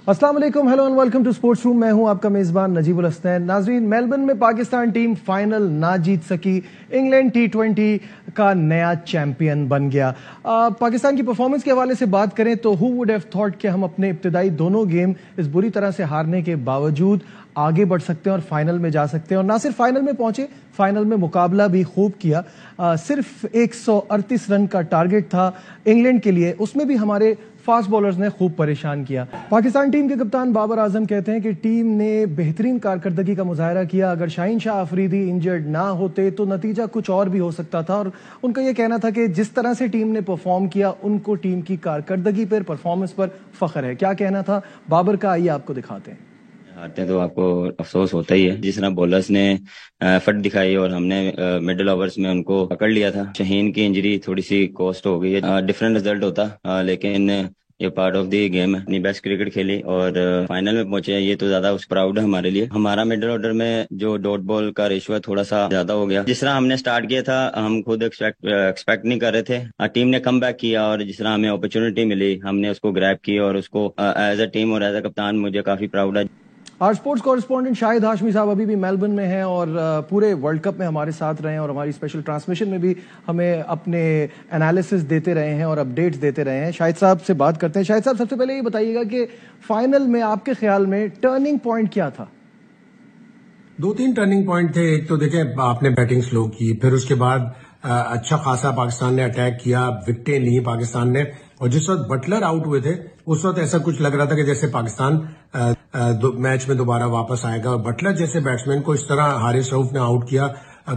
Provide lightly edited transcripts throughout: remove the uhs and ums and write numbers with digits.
अस्सलाम वालेकुम, hello and welcome to sports room. मैं हूं आपका मेजबान नजीब उल हसनैन। नाजरीन, मेलबर्न में पाकिस्तान टीम फाइनल ना जीत सकी, इंग्लैंड T20 का नया चैंपियन बन गया। पाकिस्तान की परफॉर्मेंस के हवाले से बात करें तो हु वुड हैव थॉट कि हम अपने इब्तिदाई दोनों गेम इस बुरी तरह से हारने के बावजूद आगे बढ़ सकते हैं और फाइनल में जा सकते हैं। और ना सिर्फ फाइनल में पहुंचे, फाइनल में मुकाबला भी खूब किया। सिर्फ 138 रन का टारगेट था इंग्लैंड के लिए, उसमें भी हमारे फास्ट बॉलर्स ने खूब परेशान किया। पाकिस्तान टीम के कप्तान बाबर आजम कहते हैं कि टीम ने बेहतरीन कारकर्दगी का मुजाहरा किया। अगर शाहीन शाह अफरीदी इंजर्ड ना होते तो नतीजा कुछ और भी हो सकता था। और उनका यह कहना था कि जिस तरह से टीम ने परफॉर्म किया, उनको टीम की कारकर्दगी पर, परफॉर्मेंस पर फख्र है। क्या कहना था बाबर का, आइए आपको दिखाते हैं। हारते हैं तो आपको अफसोस होता ही है। जिस तरह बॉलर्स ने एफर्ट दिखाई और हमने मिडिल ओवर्स में उनको पकड़ लिया था। शाहीन की इंजरी थोड़ी सी कॉस्ट हो गई है। डिफरेंट रिजल्ट होता, लेकिन ये पार्ट ऑफ दी गेम है। अपनी बेस्ट क्रिकेट खेली और फाइनल में पहुंचे, ये तो ज्यादा प्राउड है हमारे लिए। हमारा मिडिल ऑर्डर में जो डॉट बॉल का रेशियो थोड़ा सा ज्यादा हो गया। जिस तरह हमने स्टार्ट किया था, हम खुद एक्सपेक्ट नहीं कर रहे थे। टीम ने कम बैक किया और जिस तरह हमें अपॉर्चुनिटी मिली, हमने उसको ग्रैब की और उसको एज अ टीम और एज अ कप्तान मुझे काफी प्राउड है। आज स्पोर्ट्स कॉरेस्पॉन्डेंट शाहिद हाशमी साहब अभी भी मेलबर्न में हैं और पूरे वर्ल्ड कप में हमारे साथ रहे हैं और हमारी स्पेशल ट्रांसमिशन में भी हमें अपने एनालिसिस देते रहे हैं और अपडेट्स देते रहे हैं। शाहिद साहब से बात करते हैं। शाहिद साहब, सबसे पहले ये बताइएगा कि फाइनल में आपके ख्याल में टर्निंग पॉइंट क्या था? दो तीन टर्निंग पॉइंट थे। एक तो देखें, आपने बैटिंग स्लो की, फिर उसके बाद अच्छा खासा पाकिस्तान ने अटैक किया, विकेटें ली पाकिस्तान ने। और जिस वक्त बटलर आउट हुए थे, उस वक्त ऐसा कुछ लग रहा था कि जैसे पाकिस्तान मैच में दोबारा वापस आएगा। और बटलर जैसे बैट्समैन को इस तरह हारिस रऊफ ने आउट किया,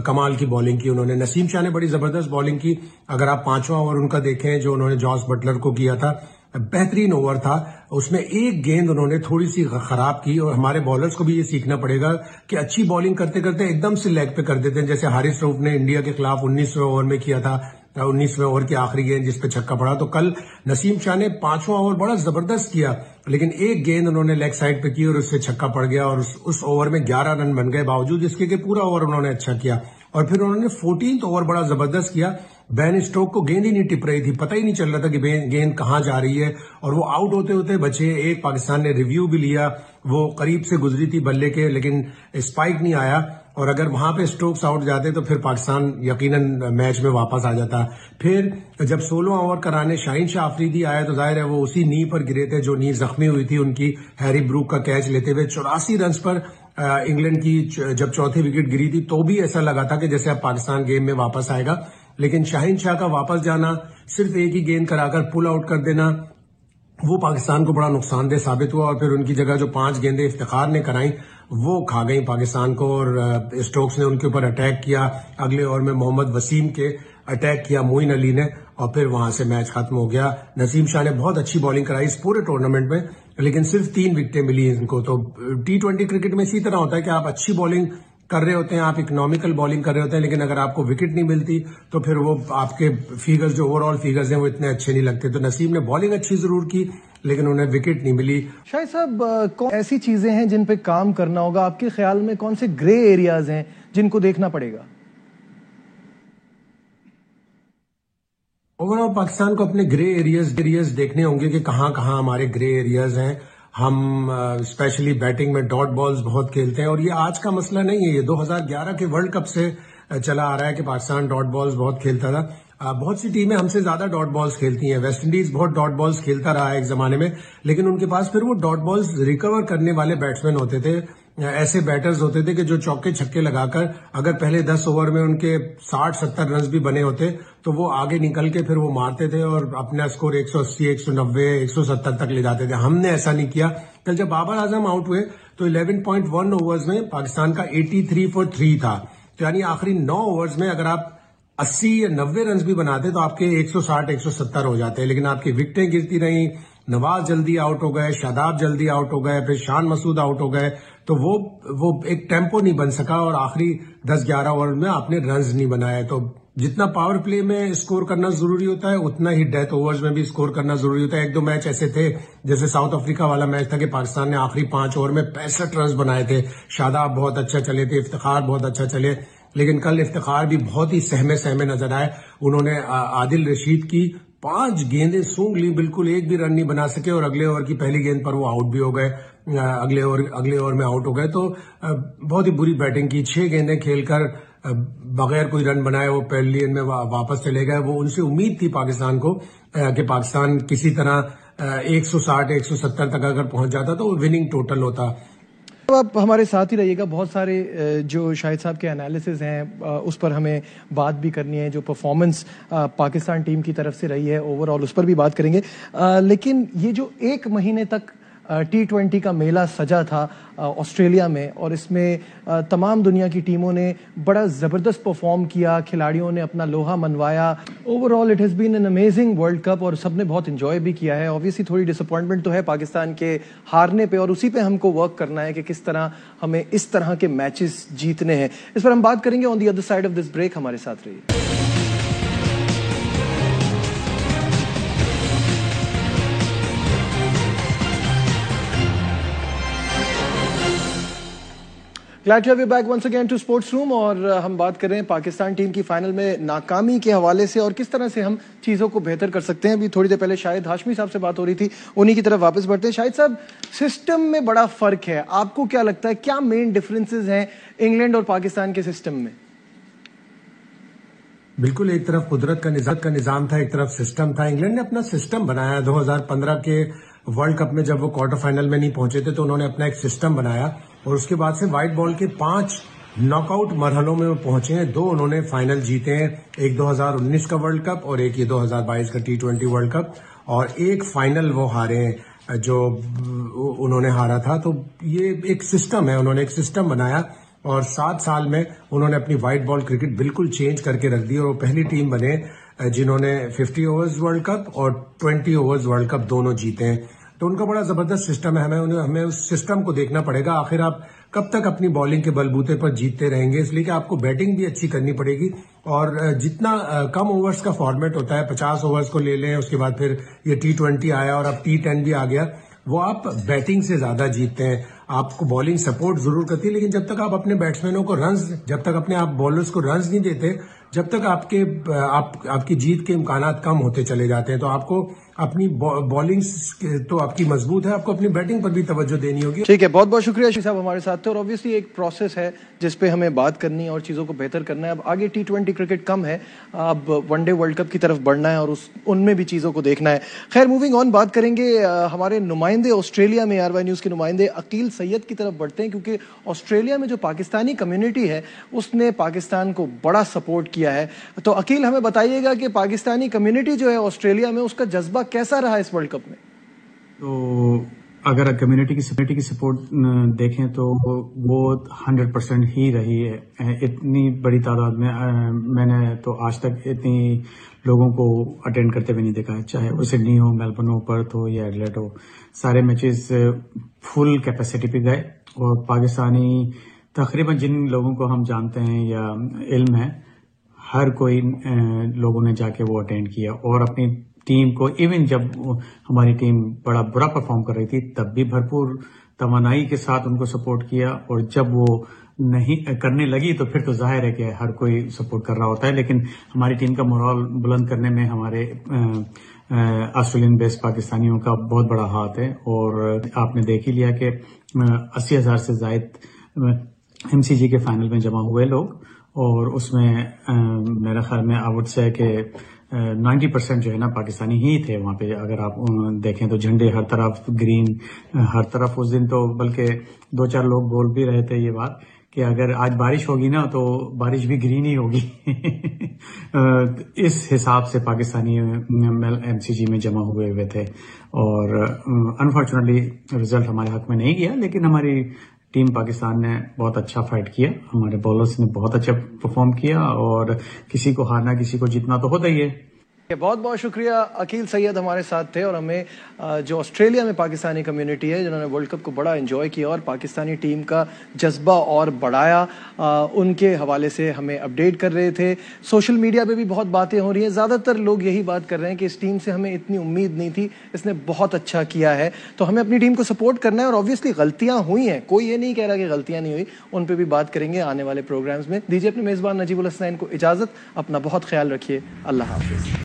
कमाल की बॉलिंग की उन्होंने। नसीम शाह ने बड़ी जबरदस्त बॉलिंग की। अगर आप पांचवा ओवर उनका देखें जो उन्होंने जॉस बटलर को किया था, बेहतरीन ओवर था। उसमें एक गेंद उन्होंने थोड़ी सी खराब की। और हमारे बॉलर्स को भी ये सीखना पड़ेगा कि अच्छी बॉलिंग करते करते एकदम से लेग पे कर देते हैं। जैसे हारिस रऊफ ने इंडिया के खिलाफ 19वें ओवर में किया था, 19वें ओवर की आखिरी गेंद जिस पे छक्का पड़ा। तो कल नसीम शाह ने 5वां ओवर बड़ा जबरदस्त किया, लेकिन एक गेंद उन्होंने लेग साइड पे की और उससे छक्का पड़ गया। और उस ओवर में 11 रन बन गए, बावजूद इसके कि पूरा ओवर उन्होंने अच्छा किया। और फिर उन्होंने 14th ओवर बड़ा जबरदस्त किया। बैन स्टोक को गेंद ही नहीं टिप रही थी, पता ही नहीं चल रहा था कि गेंद कहां जा रही है, और वो आउट होते होते बचे। एक पाकिस्तान ने रिव्यू भी लिया, वो करीब से गुजरी थी बल्ले के, लेकिन स्पाइक नहीं आया। और अगर वहां पे स्टोक्स आउट जाते तो फिर पाकिस्तान यकीनन मैच में वापस आ जाता। फिर जब 16वां ओवर कराने शाहीन शाह अफरीदी आया तो जाहिर है वो उसी नी पर गिरे थे जो नी जख्मी हुई थी उनकी, हैरी ब्रूक का कैच लेते हुए। 84 रन पर इंग्लैंड की जब चौथी विकेट गिरी थी तो भी ऐसा लगा था कि जैसे अब पाकिस्तान गेम में वापस आएगा। लेकिन शाहीन शाह का वापस जाना, सिर्फ एक ही गेंद कराकर पुल आउट कर देना, वो पाकिस्तान को बड़ा नुकसानदेह साबित हुआ। और फिर उनकी जगह जो 5 गेंदें इफ्तिखार ने कराई वो खा गई पाकिस्तान को। और स्टोक्स ने उनके ऊपर अटैक किया। अगले ओवर में मोहम्मद वसीम के अटैक किया मोइन अली ने, और फिर वहां से मैच खत्म हो गया। नसीम शाह ने बहुत अच्छी बॉलिंग कराई इस पूरे टूर्नामेंट में, लेकिन सिर्फ 3 विकेटें मिली इनको। तो T20 क्रिकेट में इसी तरह होता है कि आप अच्छी बॉलिंग कर रहे होते हैं, आप इकोनॉमिकल बॉलिंग कर रहे होते हैं, लेकिन अगर आपको विकेट नहीं मिलती तो फिर वो आपके फिगर्स, जो ओवरऑल फिगर्स हैं, वो इतने अच्छे नहीं लगते। तो नसीम ने बॉलिंग अच्छी जरूर की, लेकिन उन्हें विकेट नहीं मिली। शाहिद साहब, कौन ऐसी चीजें हैं जिन पे काम करना होगा आपके ख्याल में? कौन से ग्रे एरियाज हैं जिनको देखना पड़ेगा? ओवरऑल पाकिस्तान को अपने ग्रे एरियाज देखने होंगे कि कहां कहां हमारे ग्रे एरियाज हैं। हम स्पेशली बैटिंग में डॉट बॉल्स बहुत खेलते हैं, और ये आज का मसला नहीं है, ये 2011 के वर्ल्ड कप से चला आ रहा है कि पाकिस्तान डॉट बॉल्स बहुत खेलता था। बहुत सी टीमें हमसे ज्यादा डॉट बॉल्स खेलती हैं। वेस्ट इंडीज बहुत डॉट बॉल्स खेलता रहा है एक जमाने में, लेकिन उनके पास फिर वो डॉट बॉल्स रिकवर करने वाले बैट्समैन होते थे। ऐसे बैटर्स होते थे कि जो चौके छक्के लगाकर, अगर पहले 10 ओवर में उनके 60-70 रन भी बने होते तो वो आगे निकल के फिर वो मारते थे और अपना स्कोर 180, 190, 170 तक ले जाते थे। हमने ऐसा नहीं किया। कल जब बाबर आजम आउट हुए तो 11.1 ओवर्स में पाकिस्तान का 83 for 3 था। तो यानी आखिरी 9 ओवर्स में अगर आप 80 या 90 रन भी बनाते तो आपके 160, 170 हो जाते हैं, लेकिन आपकी विकेटें गिरती रही। नवाज जल्दी आउट हो गए, शादाब जल्दी आउट हो गए, फिर शान मसूद आउट हो गए। तो वो एक टेम्पो नहीं बन सका और आखिरी 10-11 ओवर में आपने रन्स नहीं बनाए। तो जितना पावर प्ले में स्कोर करना जरूरी होता है, उतना ही डेथ ओवर्स में भी स्कोर करना जरूरी होता है। 1-2 मैच ऐसे थे, जैसे साउथ अफ्रीका वाला मैच था कि पाकिस्तान ने आखिरी 5 ओवर में 65 रन बनाए थे। शादाब बहुत अच्छा चले थे, इफ्तिखार बहुत अच्छा चले, लेकिन कल इफ्तिखार भी बहुत ही सहमे सहमे नजर आए। उन्होंने आदिल रशीद की 5 गेंदें सूंघ ली, बिल्कुल एक भी रन नहीं बना सके और अगले ओवर की पहली गेंद पर वो आउट भी हो गए, अगले ओवर में आउट हो गए। तो बहुत ही बुरी बैटिंग की, 6 गेंदें खेलकर बगैर कोई रन बनाए वो पहली गेंद में वापस चले गए। वो उनसे उम्मीद थी पाकिस्तान को कि पाकिस्तान किसी तरह 160-170 तक अगर पहुंच जाता तो विनिंग टोटल होता। अब आप हमारे साथ ही रहिएगा, बहुत सारे जो शाहिद साहब के एनालिसिस हैं उस पर हमें बात भी करनी है, जो परफॉर्मेंस पाकिस्तान टीम की तरफ से रही है ओवरऑल उस पर भी बात करेंगे। लेकिन ये जो 1 महीने तक T20 का मेला सजा था ऑस्ट्रेलिया में, और इसमें तमाम दुनिया की टीमों ने बड़ा ज़बरदस्त परफॉर्म किया, खिलाड़ियों ने अपना लोहा मनवाया। Overall it has been an amazing world cup और सबने बहुत एंजॉय भी किया है। ऑब्वियसली थोड़ी डिसअपॉइंटमेंट तो है पाकिस्तान के हारने पे, और उसी पे हमको वर्क करना है कि किस तरह हमें इस तरह के मैचेस जीतने हैं। इस पर हम बात करेंगे on the other side of this break. हमारे साथ रहिए। Glad to have you back once again to Sports Room, और हम बात कर रहे हैं पाकिस्तान टीम की फाइनल में नाकामी के हवाले से और किस तरह से हम चीज़ों को बेहतर कर सकते हैं। अभी थोड़ी देर पहले शाहिद हाशमी साहब से बात हो रही थी, उन्हीं की तरफ वापस बढ़ते हैं। शाहिद साहब, सिस्टम में बड़ा फर्क है, आपको क्या लगता है क्या मेन डिफरेंसेस हैं इंग्लैंड और पाकिस्तान के सिस्टम में? बिल्कुल, एक तरफ कुदरत का निजाम था, एक तरफ सिस्टम था। इंग्लैंड ने अपना सिस्टम बनाया 2015 के वर्ल्ड कप में, जब वो क्वार्टर फाइनल में नहीं पहुंचे थे तो उन्होंने अपना एक सिस्टम बनाया और उसके बाद से व्हाइट बॉल के 5 नॉकआउट मरहलों में वो पहुंचे हैं। 2 उन्होंने फाइनल जीते हैं, एक 2019 का वर्ल्ड कप और एक ये 2022 का T20 वर्ल्ड कप, और एक फाइनल वो हारे हैं जो उन्होंने हारा था। तो ये एक सिस्टम है, उन्होंने एक सिस्टम बनाया और 7 साल में उन्होंने अपनी व्हाइट बॉल क्रिकेट बिल्कुल चेंज करके रख दी और वो पहली टीम बने जिन्होंने 50 ओवर्स वर्ल्ड कप और 20 ओवर्स वर्ल्ड कप दोनों जीते हैं। तो उनका बड़ा जबरदस्त सिस्टम है, हमें उस सिस्टम को देखना पड़ेगा। आखिर आप कब तक अपनी बॉलिंग के बलबूते पर जीतते रहेंगे, इसलिए कि आपको बैटिंग भी अच्छी करनी पड़ेगी। और जितना कम ओवर्स का फॉर्मेट होता है, 50 ओवर्स को ले लें, उसके बाद फिर ये T20 आया और अब T10 भी आ गया, वो आप बैटिंग से ज्यादा जीतते हैं। आपको बॉलिंग सपोर्ट जरूर करती है, लेकिन जब तक आप अपने बैट्समैनों को रन्स, जब तक अपने आप बॉलर्स को रन्स नहीं देते, जब तक आपकी जीत के इम्कानात कम होते चले जाते हैं। तो आपको अपनी बॉलिंग तो आपकी मजबूत है, आपको अपनी बैटिंग पर भी तवज्जो देनी होगी। ठीक है, बहुत बहुत शुक्रिया शाहिद साहब हमारे साथ थे। और ऑब्वियसली एक प्रोसेस है जिस पे हमें बात करनी है और चीज़ों को बेहतर करना है। अब आगे T20 क्रिकेट कम है, अब वनडे वर्ल्ड कप की तरफ बढ़ना है और उनमें भी चीज़ों को देखना है। खैर, मूविंग ऑन, बात करेंगे हमारे नुमाइंदे ऑस्ट्रेलिया में, ARY न्यूज़ के नुमाइंदे अकील सैयद की तरफ बढ़ते हैं, क्योंकि ऑस्ट्रेलिया में जो पाकिस्तानी कम्युनिटी है उसने पाकिस्तान को बड़ा सपोर्ट किया है। तो अकील, हमें बताइएगा कि पाकिस्तानी कम्युनिटी जो है ऑस्ट्रेलिया में, उसका जज्बा कैसा रहा इस वर्ल्ड कप में? तो अगर कम्युनिटी की सपोर्ट देखें तो वो 100% ही रही है। इतनी बड़ी तादाद में मैंने तो आज तक इतनी लोगों को अटेंड करते हुए नहीं देखा, चाहे वो सिडनी हो, मेलबर्न हो, पर्थ हो या एडिलेड हो। सारे मैचेस फुल कैपेसिटी पे गए और पाकिस्तानी तकरीबन जिन लोगों को हम जानते हैं या इल्म है, हर कोई लोगों ने जाके वो अटेंड किया और अपनी टीम को, इवन जब हमारी टीम बड़ा बुरा परफॉर्म कर रही थी तब भी भरपूर तमन्नाई के साथ उनको सपोर्ट किया, और जब वो नहीं करने लगी तो फिर तो जाहिर है कि हर कोई सपोर्ट कर रहा होता है। लेकिन हमारी टीम का मोरल बुलंद करने में हमारे ऑस्ट्रेलियन बेस्ड पाकिस्तानियों का बहुत बड़ा हाथ है। और आपने देख ही लिया कि 80,000 से ज्यादा MCG के फाइनल में जमा हुए लोग, और उसमें मेरा ख्याल में आई वुड से कि 90% जो है ना पाकिस्तानी ही थे वहां पे। अगर आप देखें तो झंडे हर तरफ, ग्रीन हर तरफ। उस दिन तो बल्कि 2-4 लोग बोल भी रहे थे ये बात कि अगर आज बारिश होगी ना तो बारिश भी ग्रीन ही होगी। इस हिसाब से पाकिस्तानी MCG में जमा हुए थे, और अनफॉर्चुनेटली रिजल्ट हमारे हक में नहीं गया। लेकिन हमारी टीम पाकिस्तान ने बहुत अच्छा फाइट किया, हमारे बॉलर्स ने बहुत अच्छा परफॉर्म किया, और किसी को हारना किसी को जीतना तो होता ही है। बहुत बहुत शुक्रिया, अकील सैयद हमारे साथ थे। और हमें जो ऑस्ट्रेलिया में पाकिस्तानी कम्युनिटी है जिन्होंने वर्ल्ड कप को बड़ा एंजॉय किया और पाकिस्तानी टीम का जज्बा और बढ़ाया, उनके हवाले से हमें अपडेट कर रहे थे। सोशल मीडिया पे भी बहुत बातें हो रही हैं, ज़्यादातर लोग यही बात कर रहे हैं कि इस टीम से हमें इतनी उम्मीद नहीं थी, इसने बहुत अच्छा किया है। तो हमें अपनी टीम को सपोर्ट करना है, और ऑब्वियसली गलतियाँ हुई हैं, कोई ये नहीं कह रहा कि गलतियाँ नहीं हुई, उन पर भी बात करेंगे आने वाले प्रोग्राम्स में। दीजिए अपने मेज़बान नजीबुल हसनैन को इजाज़त, अपना बहुत ख्याल रखिए, अल्लाह हाफिज़।